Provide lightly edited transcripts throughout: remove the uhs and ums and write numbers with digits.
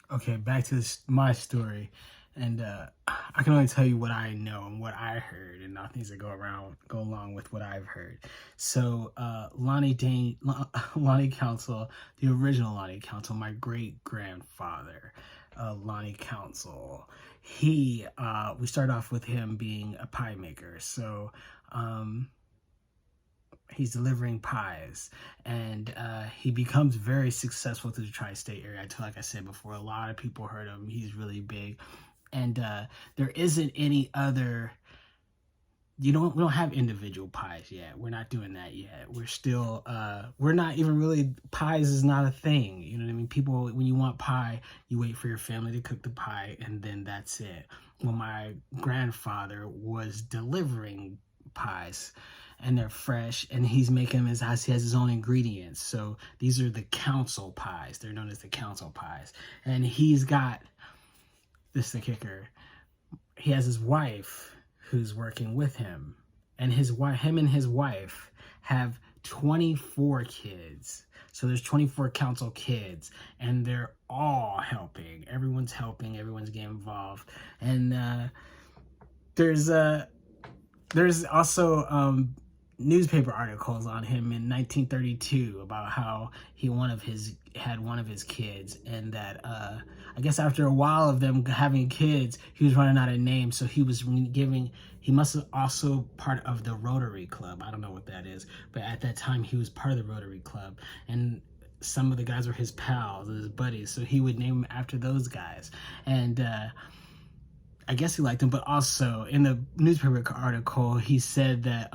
Okay, back to my story, and I can only tell you what I know and what I heard, and not things that go along with what I've heard. So, Lonnie Council, the original Lonnie Council, my great grandfather, Lonnie Council. We start off with him being a pie maker. So, um, he's delivering pies, and he becomes very successful through the tri-state area. Like I said before, a lot of people heard him. He's really big, and there isn't any other. We don't have individual pies yet. We're not doing that yet. We're still we're not even really, pies is not a thing. You know what I mean? People, when you want pie, you wait for your family to cook the pie, and then that's it. Well, my grandfather was delivering pies, and they're fresh, and he's making them he has his own ingredients. So these are the council pies. They're known as the council pies. And he's got, this is the kicker, he has his wife who's working with him, and him and his wife have 24 kids. So there's 24 council kids, and they're all helping. Everyone's helping. Everyone's getting involved. And there's also newspaper articles on him in 1932 about how had one of his kids, and that I guess after a while of them having kids, he was running out of names, so he must have also part of the Rotary Club. I don't know what that is, but at that time he was part of the Rotary Club, and some of the guys were his pals, his buddies, so he would name him after those guys. And I guess he liked him, but also in the newspaper article, he said that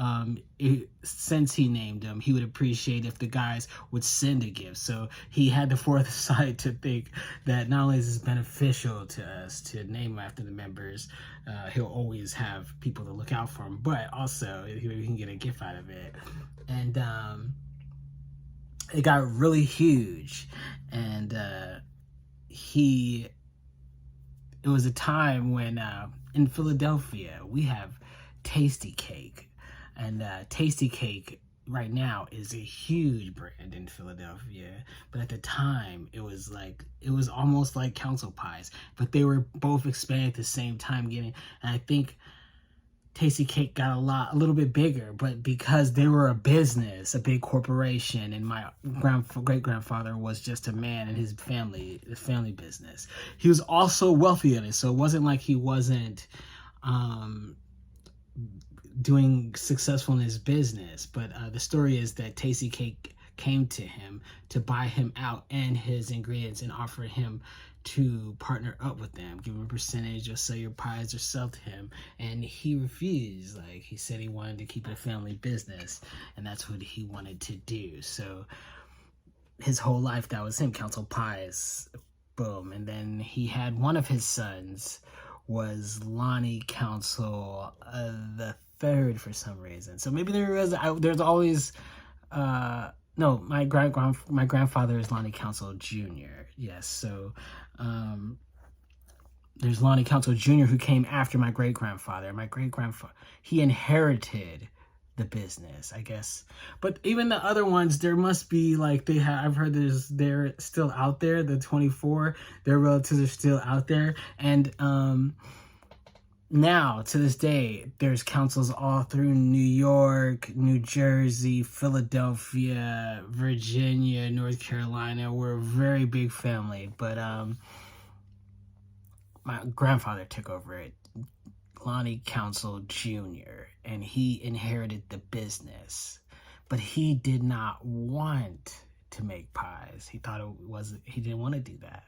since he named him, he would appreciate if the guys would send a gift. So he had the foresight to think that not only is this beneficial to us to name him after the members, he'll always have people to look out for him, but also he can get a gift out of it. And it got really huge, and it was a time when in Philadelphia we have Tasty Cake, and Tasty Cake right now is a huge brand in Philadelphia, but at the time it was almost like council pies, but they were both expanding at the same time, and I think Tasty Cake got a little bit bigger, but because they were a business, a big corporation, and my great grandfather was just a man in his family business. He was also wealthy in it, so it wasn't like he wasn't doing successful in his business. But the story is that Tasty Cake came to him to buy him out and his ingredients, and offered him to partner up with them, give him a percentage, or sell your pies or sell to him. And he refused. Like, he said he wanted to keep it a family business, and that's what he wanted to do. So his whole life, that was him, council pies, boom. And then he had one of his sons was Lonnie Council the third for some reason. So maybe there's always no, my grandfather is Lonnie Council Jr. Yes, so there's Lonnie Council Jr. who came after my great grandfather. My great grandfather, he inherited the business, I guess. But even the other ones, there must be I've heard they're still out there. The 24, their relatives are still out there, and now, to this day, there's councils all through New York, New Jersey, Philadelphia, Virginia, North Carolina. We're a very big family, but my grandfather took over it, Lonnie Council Jr., and he inherited the business. But he did not want to make pies. He didn't want to do that.